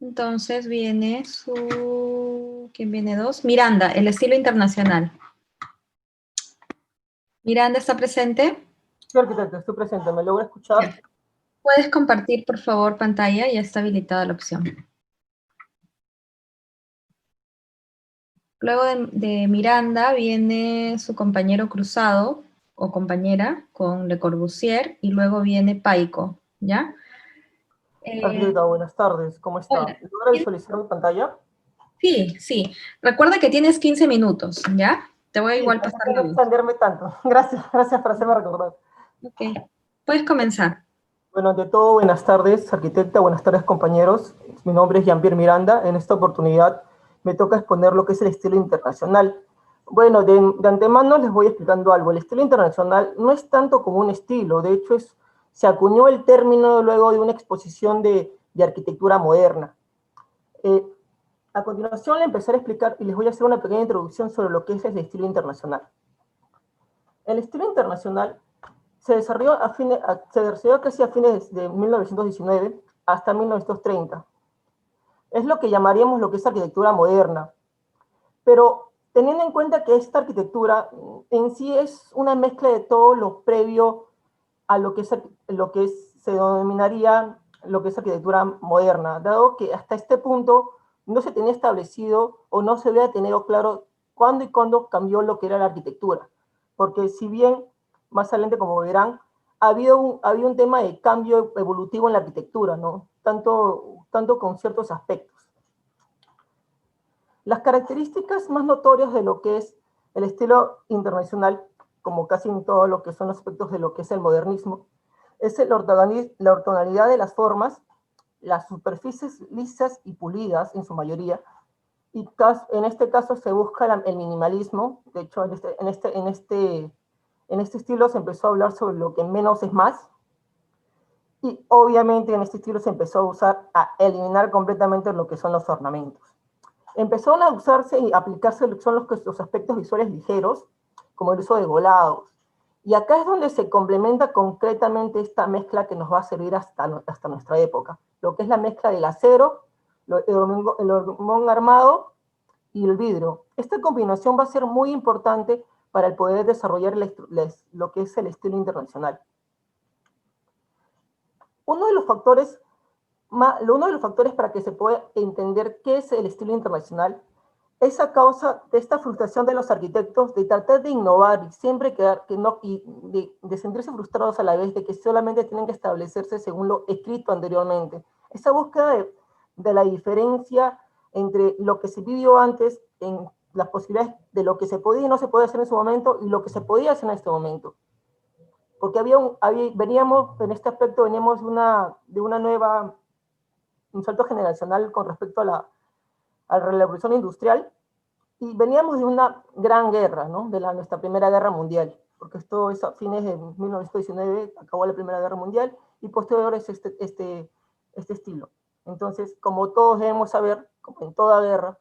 Entonces viene su... ¿Quién viene dos? Miranda, el estilo internacional. Miranda, ¿está presente? Sí, arquitecto, estoy presente. ¿Me logra Ya. escuchar? ¿Puedes compartir, por favor, pantalla? Ya está habilitada la opción. Luego de Miranda viene su compañero cruzado o compañera con Le Corbusier y luego viene Paico, ¿ya? Eh, Arquitecta, buenas tardes. ¿Cómo está? hola. ¿Logra visualizar mi pantalla? Sí, sí. Recuerda que tienes 15 minutos, ¿ya? Te voy a Sí, igual para pasar no la voz. extenderme tanto. Gracias, gracias por hacerme recordar. Ok. Puedes comenzar. Bueno, ante todo, buenas tardes, arquitecta. Buenas tardes, compañeros. Mi nombre es Jean-Pierre Miranda. En esta oportunidad me toca exponer lo que es el estilo internacional. Bueno, de antemano les voy explicando algo. El estilo internacional no es tanto como un estilo. De hecho, se acuñó el término luego de una exposición de arquitectura moderna. Eh, A continuación, le empezaré a explicar y les voy a hacer una pequeña introducción sobre lo que es el estilo internacional. El estilo internacional se desarrolló casi a fines de 1919 hasta 1930. Es lo que llamaríamos lo que es arquitectura moderna. Pero teniendo en cuenta que esta arquitectura en sí es una mezcla de todo lo previo a se denominaría lo que es arquitectura moderna, dado que hasta este punto no se tenía establecido o no se había tenido claro cuándo y cuándo cambió lo que era la arquitectura. Porque si bien, más adelante como verán, había un tema de cambio evolutivo en la arquitectura, ¿no? Tanto con ciertos aspectos. Las características más notorias de lo que es el estilo internacional, como casi en todo lo que son aspectos de lo que es el modernismo, es la ortonalidad de las formas, las superficies lisas y pulidas en su mayoría, y en este caso se busca el minimalismo. De hecho, en este estilo se empezó a hablar sobre lo que menos es más, y obviamente en este estilo se empezó a usar, a eliminar completamente lo que son los ornamentos. Empezaron a usarse y aplicarse lo que son los aspectos visuales ligeros, como el uso de volados. Y acá es donde se complementa concretamente esta mezcla que nos va a servir hasta nuestra época, lo que es la mezcla del acero, el hormigón armado y el vidrio. Esta combinación va a ser muy importante para el poder desarrollar lo que es el estilo internacional. Uno de los factores uno de los factores para que se pueda entender qué es el estilo internacional es a causa de esta frustración de los arquitectos de tratar de innovar y siempre de sentirse frustrados a la vez de que solamente tienen que establecerse según lo escrito anteriormente. Esa búsqueda de la diferencia entre lo que se vivió antes en las posibilidades de lo que se podía y no se podía hacer en su momento y lo que se podía hacer en este momento. Porque veníamos, en este aspecto, veníamos de una nueva un salto generacional con respecto a la revolución industrial, y veníamos de una gran guerra, ¿no? Nuestra Primera Guerra Mundial, porque esto es a fines de 1919, acabó la Primera Guerra Mundial, y posterior es este estilo. Entonces, como todos debemos saber, como en toda guerra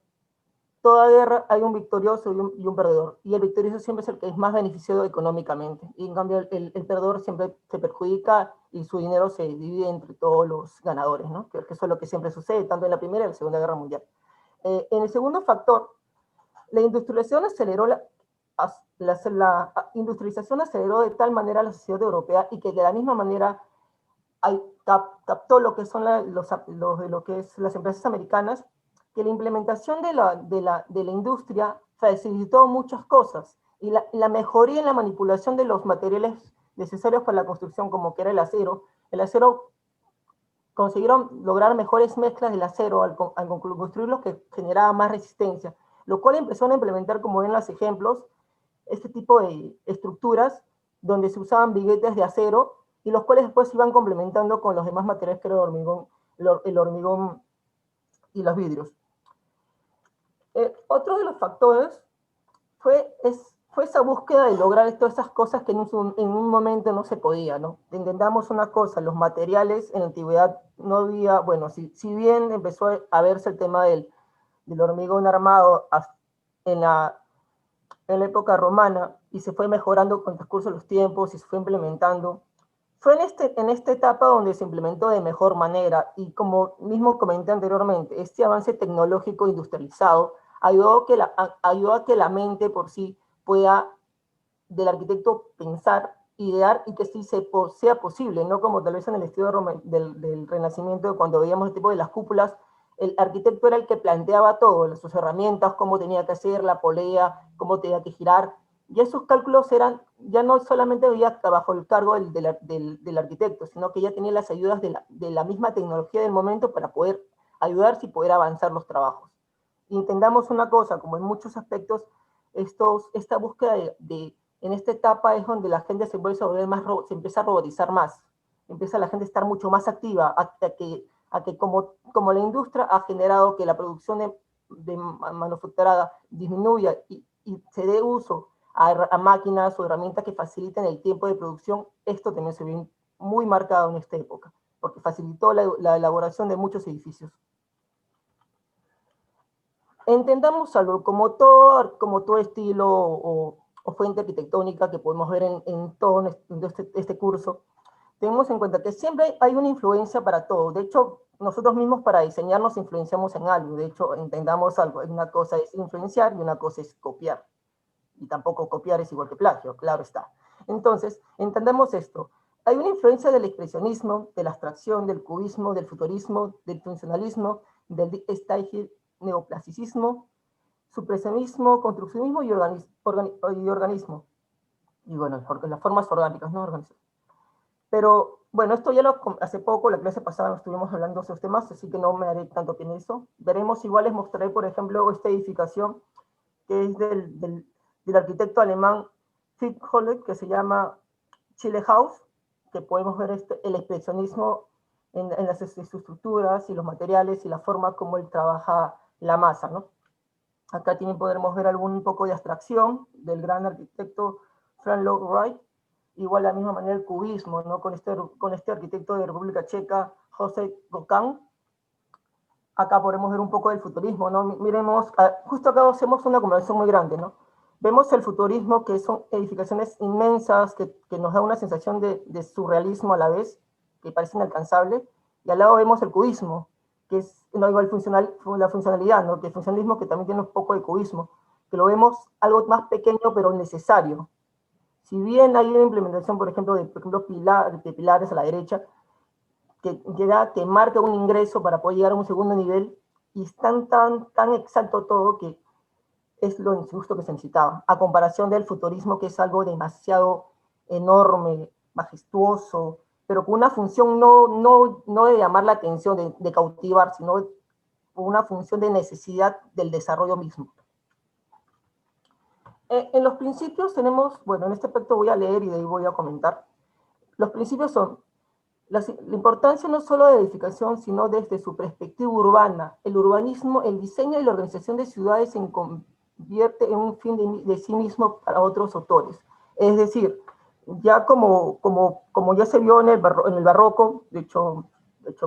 hay un victorioso y un perdedor, y el victorioso siempre es el que es más beneficiado económicamente, y en cambio el perdedor siempre se perjudica y su dinero se divide entre todos los ganadores, ¿no? Que eso es lo que siempre sucede, tanto en la Primera y en la Segunda Guerra Mundial. En el segundo factor, la industrialización la industrialización aceleró de tal manera la sociedad europea y que de la misma manera captó lo que son lo que es las empresas americanas, que la implementación de la industria facilitó muchas cosas, y la mejoría en la manipulación de los materiales necesarios para la construcción, como que era el acero consiguieron lograr mejores mezclas del acero al construirlo, que generaba más resistencia, lo cual empezaron a implementar, como ven los ejemplos, este tipo de estructuras donde se usaban biguetes de acero y los cuales después se iban complementando con los demás materiales que era el hormigón y los vidrios. Otro de los factores fue esa búsqueda de lograr todas esas cosas que en un momento no se podía, ¿no? Intentamos una cosa, los materiales en la antigüedad no había, bueno, si bien empezó a verse el tema del hormigón armado en en la época romana y se fue mejorando con el transcurso de los tiempos y se fue implementando, Fue en esta etapa donde se implementó de mejor manera y como mismo comenté anteriormente, este avance tecnológico industrializado ayudó a que la mente por sí pueda del arquitecto pensar, idear y que sí sea posible, no como tal vez en el estilo del Renacimiento, cuando veíamos el tipo de las cúpulas, el arquitecto era el que planteaba todo, sus herramientas, cómo tenía que hacer, la polea, cómo tenía que girar, y esos cálculos eran, ya no solamente veía bajo el cargo del arquitecto, sino que ya tenía las ayudas de la misma tecnología del momento para poder ayudarse y poder avanzar los trabajos. Y entendamos una cosa, como en muchos aspectos, esta búsqueda en esta etapa es donde la gente se empieza a volver más, se empieza a robotizar más, empieza la gente a estar mucho más activa, a que como la industria ha generado que la producción de manufacturada disminuya y se dé uso a máquinas o herramientas que faciliten el tiempo de producción, esto también se ve muy marcado en esta época, porque facilitó la elaboración de muchos edificios. Entendamos algo, como todo estilo o fuente arquitectónica que podemos ver en todo este curso, tenemos en cuenta que siempre hay una influencia para todo. De hecho, nosotros mismos para diseñar nos influenciamos en algo. De hecho, entendamos algo. Una cosa es influenciar y una cosa es copiar. Y tampoco copiar es igual que plagio, claro está. Entonces, entendamos esto. Hay una influencia del expresionismo, de la abstracción, del cubismo, del futurismo, del funcionalismo, del style neoclasicismo, supresionismo, construccionismo y organismo. Y bueno, porque las formas orgánicas, ¿no? Organización. Pero bueno, esto ya hace poco, la clase pasada estuvimos hablando de esos temas, así que no me haré tanto en eso. Veremos, igual les mostraré, por ejemplo, esta edificación que es del arquitecto alemán Fritz Holleck, que se llama Chile House, que podemos ver el expresionismo en las estructuras y los materiales y la forma como él trabaja la masa, ¿no? Acá también podremos ver algún poco de abstracción del gran arquitecto Frank Lloyd Wright, igual de la misma manera el cubismo, ¿no? Con este arquitecto de República Checa, José Gauquin. Acá podemos ver un poco del futurismo, ¿no? Miremos, justo acá hacemos una comparación muy grande, ¿no? Vemos el futurismo, que son edificaciones inmensas, que nos da una sensación de surrealismo a la vez, que parece inalcanzable, y al lado vemos el cubismo, que es no igual la funcionalidad, ¿no? Que el funcionalismo que también tiene un poco de cubismo, que lo vemos algo más pequeño pero necesario. Si bien hay una implementación, por ejemplo, de pilares a la derecha, que marca un ingreso para poder llegar a un segundo nivel, y es tan exacto todo que es lo justo que se necesitaba, a comparación del futurismo, que es algo demasiado enorme, majestuoso, pero con una función no de llamar la atención, de cautivar, sino con una función de necesidad del desarrollo mismo. En los principios tenemos, bueno, en este aspecto voy a leer y de ahí voy a comentar. Los principios son la importancia no solo de la edificación, sino desde su perspectiva urbana. El urbanismo, el diseño y la organización de ciudades se convierte en un fin de sí mismo para otros autores. Es decir, ya como ya se vio en el barroco, de hecho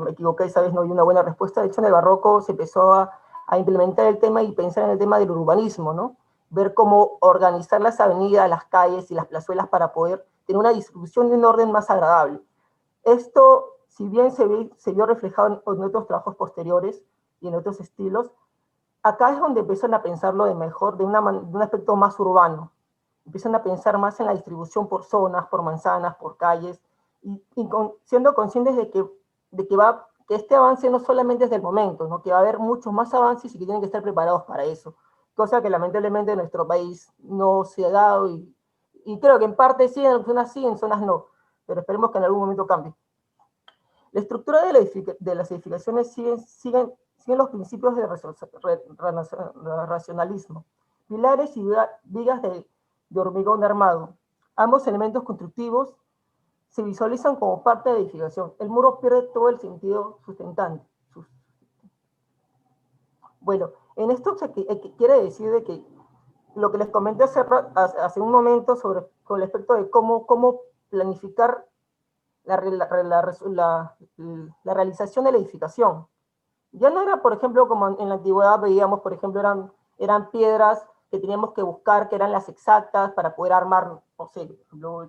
me equivoqué, esa vez no hay una buena respuesta, de hecho en el barroco se empezó a implementar el tema y pensar en el tema del urbanismo, ¿no? Ver cómo organizar las avenidas, las calles y las plazuelas para poder tener una distribución de un orden más agradable. Esto, si bien se vio reflejado en otros trabajos posteriores y en otros estilos, acá es donde empiezan a pensarlo de mejor, de un aspecto más urbano. Empiezan a pensar más en la distribución por zonas, por manzanas, por calles, siendo conscientes que este avance no solamente es del momento, ¿no? Que va a haber muchos más avances y que tienen que estar preparados para eso. Cosa que lamentablemente en nuestro país no se ha dado y creo que en parte sí, en zonas no, pero esperemos que en algún momento cambie. La estructura de las edificaciones siguen los principios del racionalismo. Pilares y vigas de hormigón armado. Ambos elementos constructivos se visualizan como parte de la edificación. El muro pierde todo el sentido sustentante. Bueno, en esto quiere decir de que lo que les comenté hace un momento con respecto de cómo planificar la realización de la edificación. Ya no era, por ejemplo, como en la antigüedad veíamos, por ejemplo, eran piedras que teníamos que buscar, que eran las exactas para poder armar, no sé,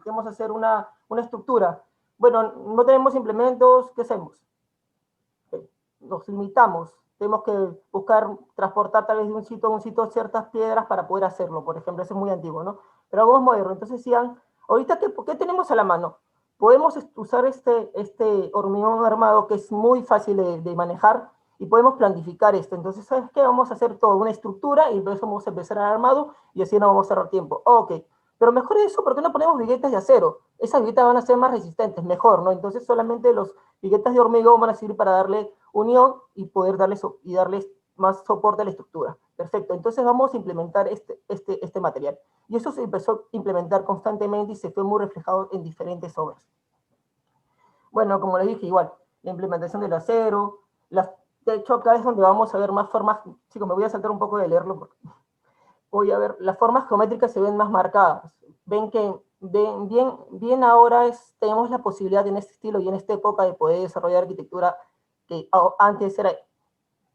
queremos hacer una estructura. bueno, no tenemos implementos, ¿qué hacemos? Nos limitamos, tenemos que buscar transportar tal vez de un sitio a un sitio ciertas piedras para poder hacerlo, por ejemplo, eso es muy antiguo, ¿no? Pero algo moderno, entonces decían, ahorita, ¿qué tenemos a la mano? Podemos usar este hormigón armado que es muy fácil de manejar y podemos planificar esto. Entonces, ¿sabes qué? Vamos a hacer toda una estructura y luego vamos a empezar al armado y así no vamos a ahorrar tiempo. Ok, pero mejor eso, ¿por qué no ponemos viguetas de acero? Esas viguetas van a ser más resistentes, mejor, ¿no? Entonces solamente los viguetas de hormigón van a servir para darle unión y poder darles más soporte a la estructura. Perfecto, entonces vamos a implementar este material. Y eso se empezó a implementar constantemente y se fue muy reflejado en diferentes obras. Bueno, como les dije, igual, la implementación del acero, de hecho acá es donde vamos a ver más formas, chicos, me voy a saltar un poco de leerlo, porque voy a ver, las formas geométricas se ven más marcadas, ven que bien ahora tenemos la posibilidad en este estilo y en esta época de poder desarrollar arquitectura que antes era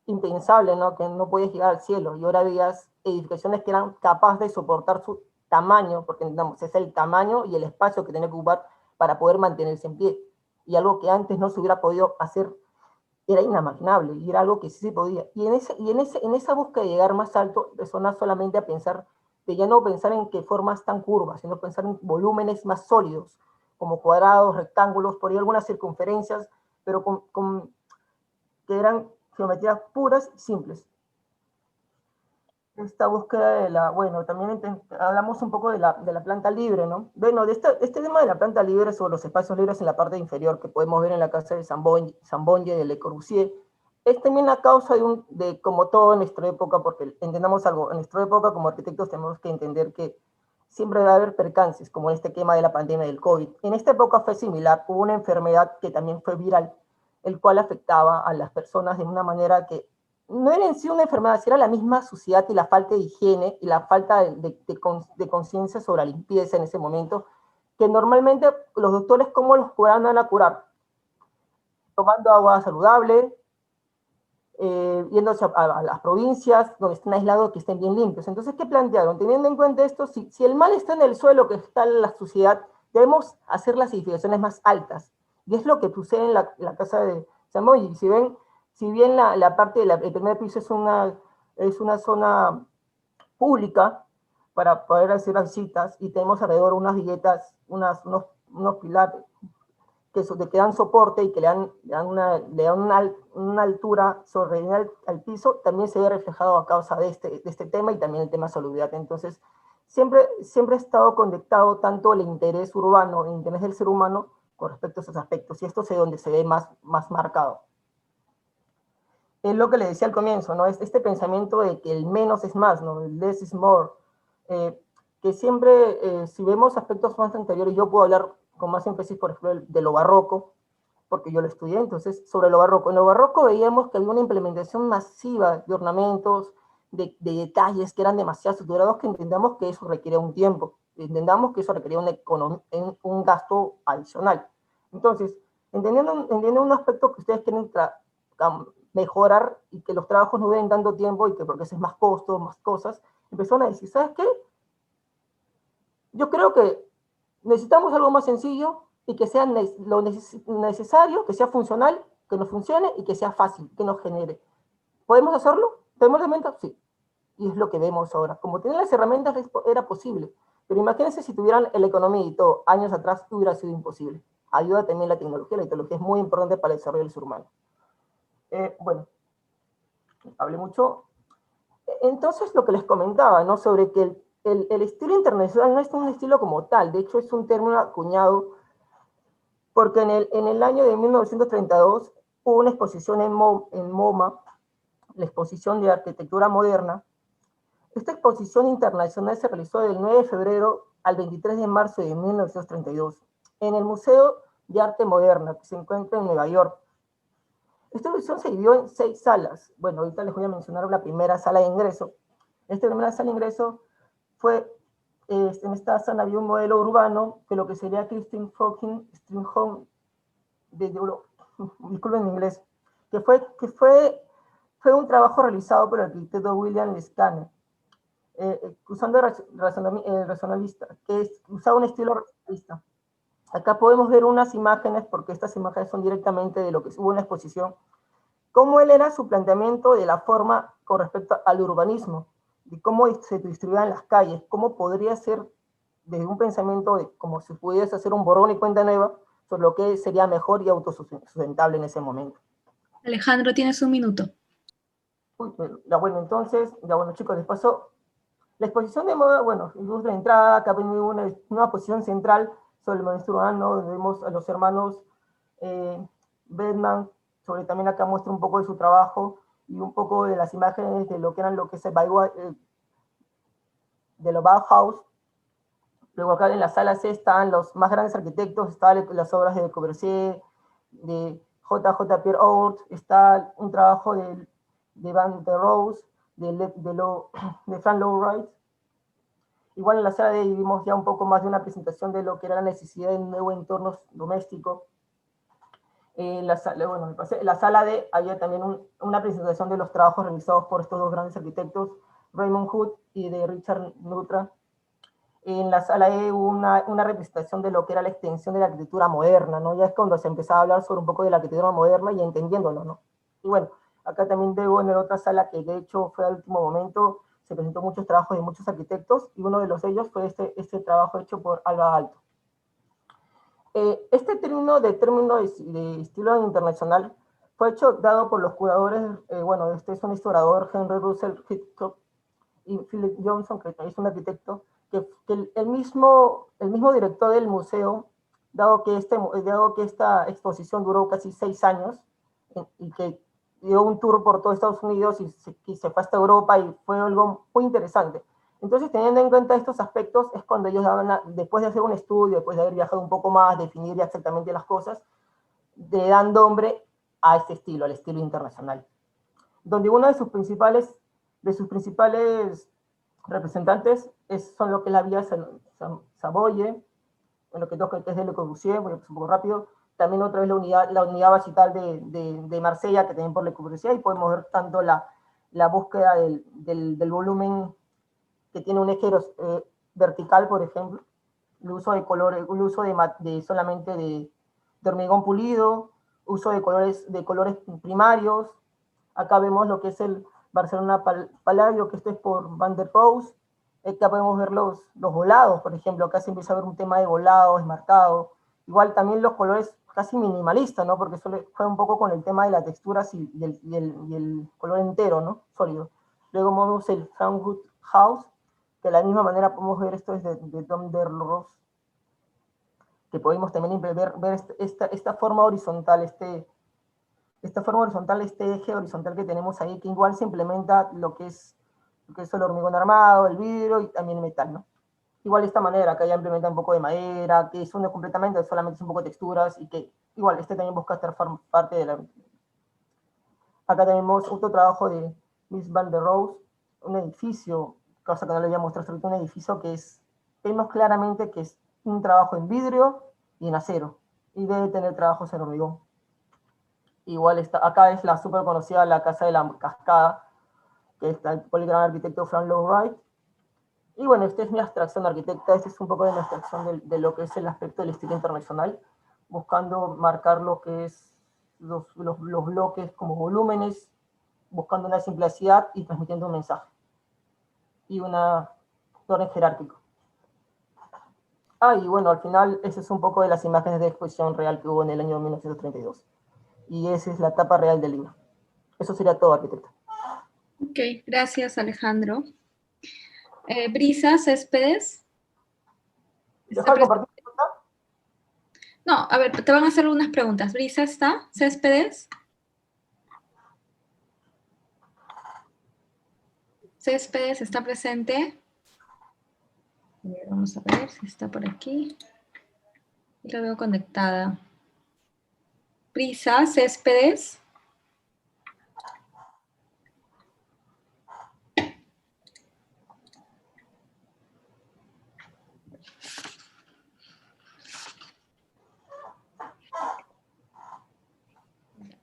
impensable, ¿no? Que no podías llegar al cielo y ahora veías edificaciones que eran capaces de soportar su tamaño, porque entendamos, es el tamaño y el espacio que tenía que ocupar para poder mantenerse en pie. Y algo que antes no se hubiera podido hacer era inimaginable y era algo que sí se podía. En esa búsqueda de llegar más alto, empezó no solamente a pensar, de ya no pensar en qué formas tan curvas, sino pensar en volúmenes más sólidos, como cuadrados, rectángulos, por ahí algunas circunferencias, pero que eran geometrías puras y simples. Esta búsqueda bueno, también hablamos un poco de la planta libre, ¿no? Bueno, este tema de la planta libre sobre los espacios libres en la parte inferior que podemos ver en la casa de Zambonge de Le Corbusier, es también a causa como todo en nuestra época, porque entendamos algo, en nuestra época como arquitectos tenemos que entender que siempre va a haber percances, como en este tema de la pandemia del COVID. En esta época fue similar, hubo una enfermedad que también fue viral, el cual afectaba a las personas de una manera que no era en sí una enfermedad, era la misma suciedad y la falta de higiene y la falta de conciencia sobre la limpieza en ese momento, que normalmente los doctores, ¿cómo los van a curar? Tomando agua saludable, yéndose a las provincias donde estén aislados, que estén bien limpios. Entonces, ¿qué plantearon? Teniendo en cuenta esto, si el mal está en el suelo, que está en la suciedad, debemos hacer las edificaciones más altas. Y es lo que sucede en la casa de Samoy. Si bien la parte del primer piso es una zona pública para poder hacer las citas y tenemos alrededor unas viguetas, unos pilares que dan soporte y que le dan una altura sobre al piso, también se ve reflejado a causa de este tema y también el tema salubridad. Entonces, siempre ha estado conectado tanto el interés urbano, el interés del ser humano con respecto a esos aspectos, y esto es donde se ve más marcado. Es lo que le decía al comienzo, ¿no? Este pensamiento de que el menos es más, ¿no? El less is more, que siempre, si vemos aspectos más anteriores, yo puedo hablar con más énfasis, por ejemplo, de lo barroco, porque yo lo estudié, entonces, sobre lo barroco. En lo barroco veíamos que había una implementación masiva de ornamentos, de detalles que eran demasiado estructurados, que entendamos que eso requería un tiempo, entendamos que eso requería un gasto adicional. Entonces, entendiendo un aspecto que ustedes quieren mejorar y que los trabajos no den tanto tiempo y que porque eso es más costo, más cosas, empezaron a decir, ¿sabes qué? Yo creo que necesitamos algo más sencillo y que sea lo necesario, que sea funcional, que nos funcione y que sea fácil, que nos genere. ¿Podemos hacerlo? ¿Tenemos herramientas? Sí. Y es lo que vemos ahora. Como tienen las herramientas, era posible. Pero imagínense si tuvieran la economía y todo, años atrás hubiera sido imposible. Ayuda también la tecnología es muy importante para el desarrollo del ser humano. Bueno, hablé mucho. Entonces, lo que les comentaba, ¿no? Sobre que el estilo internacional no es un estilo como tal, de hecho es un término acuñado porque en el año de 1932 hubo una exposición en MoMA, la exposición de arquitectura moderna. Esta exposición internacional se realizó del 9 de febrero al 23 de marzo de 1932 en el Museo de Arte Moderna, que se encuentra en Nueva York. Esta exposición se dividió en 6 salas. Bueno, ahorita les voy a mencionar la primera sala de ingreso. Esta primera sala de ingreso fue, en esta sala había un modelo urbano que lo que sería Christine Fucking Stringham disculpen en inglés, que fue un trabajo realizado por el arquitecto William Lescane, usando el racionalista, que usaba un estilo racionalista. Acá podemos ver unas imágenes, porque estas imágenes son directamente de lo que hubo en la exposición, cómo él era su planteamiento de la forma con respecto al urbanismo, de cómo se distribuían las calles, cómo podría ser desde un pensamiento de como si pudiese hacer un borrón y cuenta nueva sobre lo que sería mejor y autosustentable en ese momento. Alejandro, tienes un minuto. Uy, ya bueno, entonces, ya bueno chicos, les paso la exposición de moda, bueno, luz de entrada, acá vemos una posición central sobre el movimiento urbano, donde vemos a los hermanos Bedman, sobre también acá muestra un poco de su trabajo y un poco de las imágenes de lo que eran lo que es el de lo Bauhaus. Luego acá en la sala C están los más grandes arquitectos, están las obras de Le Corbusier, de J. Pierre Hort, está un trabajo de Van der Rohe, de Frank Lloyd Wright. Igual en la sala D vimos ya un poco más de una presentación de lo que era la necesidad de un nuevo entorno doméstico. En la sala D había también una presentación de los trabajos realizados por estos dos grandes arquitectos, Raymond Hood y de Richard Neutra. En la sala E hubo una representación de lo que era la extensión de la arquitectura moderna, ¿no? Ya es cuando se empezaba a hablar sobre un poco de la arquitectura moderna y entendiéndolo, ¿no? Y bueno, acá también veo en la otra sala que de hecho fue al último momento, se presentó muchos trabajos de muchos arquitectos y uno de ellos fue este trabajo hecho por Alba Aalto. Este término de estilo internacional fue dado por los curadores, bueno, este es un historiador, Henry Russell Hitchcock, y Philip Johnson, que es un arquitecto, que el mismo director del museo, dado que esta exposición duró casi 6 años, y que dio un tour por todo Estados Unidos y se fue hasta Europa, y fue algo muy interesante. Entonces, teniendo en cuenta estos aspectos, es cuando ellos después de hacer un estudio, después de haber viajado un poco más, definir ya exactamente las cosas, le dan nombre a este estilo, al estilo internacional. Donde uno de sus principales representantes son lo que es la vía Savoye, en lo que toca que es de Le Corbusier, voy a pasar un poco rápido. También otra vez la unidad basital de Marsella, que también por Le Corbusier, y podemos ver tanto la búsqueda del volumen que tiene un eje vertical, por ejemplo, el uso de colores, el uso solamente de hormigón pulido, uso de colores primarios. Acá vemos lo que es el Barcelona Palladio, que esto es por Van der Rohe. Acá podemos ver los volados, por ejemplo, acá se empieza a ver un tema de volado, esmarcado. Igual también los colores casi minimalistas, ¿no? Porque fue un poco con el tema de las texturas y el color entero, ¿no? Sólido. Luego vemos el Frankfurt House, que de la misma manera podemos ver esto es de Van der Rohe, que podemos también ver esta forma horizontal, este eje horizontal que tenemos ahí, que igual se implementa lo que es el hormigón armado, el vidrio y también el metal, ¿no? Igual de esta manera, acá ya implementa un poco de madera, que es completamente, solamente es un poco de texturas, y que igual también busca estar parte de la... Acá tenemos otro trabajo de Miss Van der Rohe, un edificio, cosa que no le voy a mostrar, sobre todo un edificio que vemos claramente que es un trabajo en vidrio y en acero, y debe tener trabajos en hormigón. Igual acá es la súper conocida la Casa de la Cascada, que está el gran arquitecto Frank Lloyd Wright. Y bueno, esta es mi abstracción arquitecta, este es un poco de mi abstracción de lo que es el aspecto del estilo internacional, buscando marcar lo que es los bloques como volúmenes, buscando una simplicidad y transmitiendo un mensaje. Y un orden jerárquico. Y bueno, al final, ese es un poco de las imágenes de exposición real que hubo en el año 1932. Y esa es la etapa real del libro. Eso sería todo, arquitecto. Ok, gracias Alejandro. Brisa Céspedes. ¿Dejo de compartir? No, a ver, te van a hacer unas preguntas. ¿Brisa está? ¿Céspedes? ¿Céspedes está presente? Vamos a ver si está por aquí. La veo conectada. Brisa Céspedes.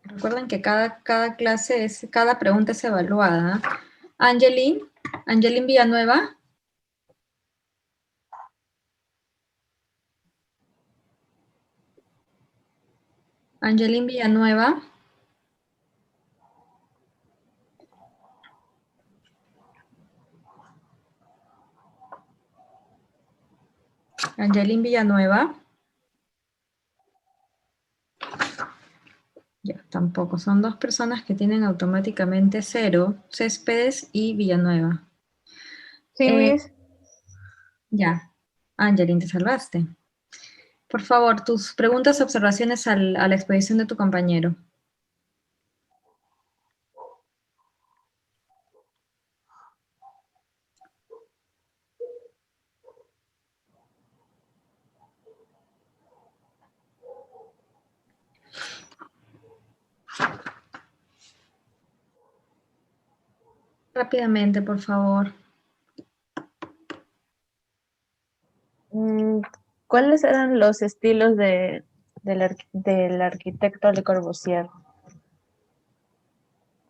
Recuerden que cada clase cada pregunta es evaluada. Angeline Villanueva. Angelín Villanueva. Angelín Villanueva. Ya, tampoco. Son dos personas que tienen automáticamente 0, Céspedes y Villanueva. Sí, Miss. Ya, Angelín, te salvaste. Por favor, tus preguntas o observaciones a la exposición de tu compañero. Rápidamente, por favor. ¿Cuáles eran los estilos del arquitecto Le Corbusier?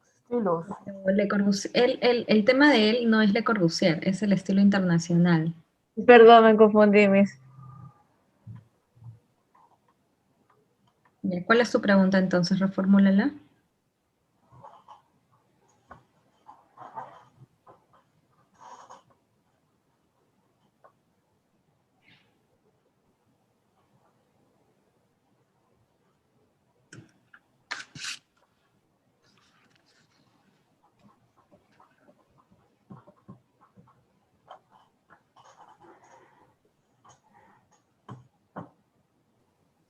Estilos. Le Corbusier, el tema de él no es Le Corbusier, es el estilo internacional. Perdón, me confundí, Miss. Ya, ¿cuál es tu pregunta entonces? Reformúlala.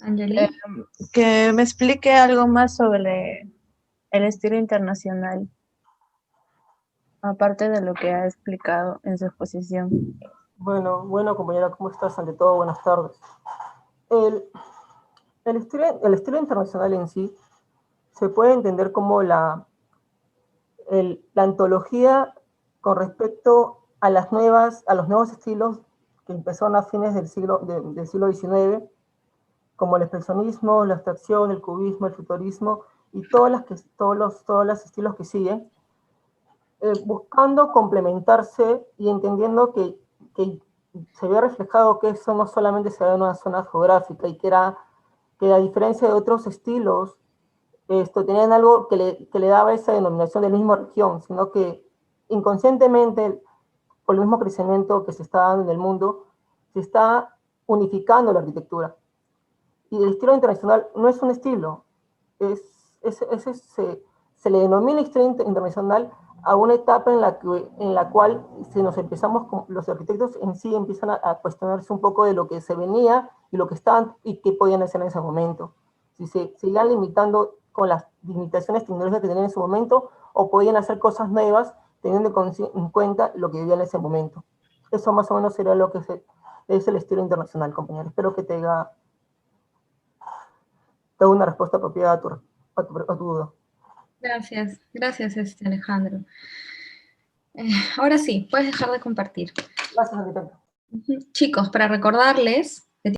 Angelín. Que me explique algo más sobre el estilo internacional, aparte de lo que ha explicado en su exposición. Bueno, compañera, ¿cómo estás? Ante todo, buenas tardes. El estilo internacional en sí se puede entender como la antología con respecto a los nuevos estilos que empezaron a fines del siglo XIX, como el expresionismo, la abstracción, el cubismo, el futurismo y todos los estilos que siguen, buscando complementarse y entendiendo que se ve reflejado que eso no solamente se da en una zona geográfica y que a diferencia de otros estilos, tenían algo que le daba esa denominación de la misma región, sino que inconscientemente, por el mismo crecimiento que se está dando en el mundo, se está unificando la arquitectura. Y el estilo internacional no es un estilo, se le denomina estilo internacional a una etapa en la cual los arquitectos en sí empiezan a cuestionarse un poco de lo que se venía y lo que estaban y qué podían hacer en ese momento. Si se seguían limitando con las limitaciones tecnológicas que tenían en su momento o podían hacer cosas nuevas teniendo en cuenta lo que vivían en ese momento. Eso más o menos sería lo que es el estilo internacional, compañero. Espero que te haga una respuesta apropiada a tu duda. Gracias, Alejandro. Ahora sí, puedes dejar de compartir. Gracias, arquitecto. Chicos, para recordarles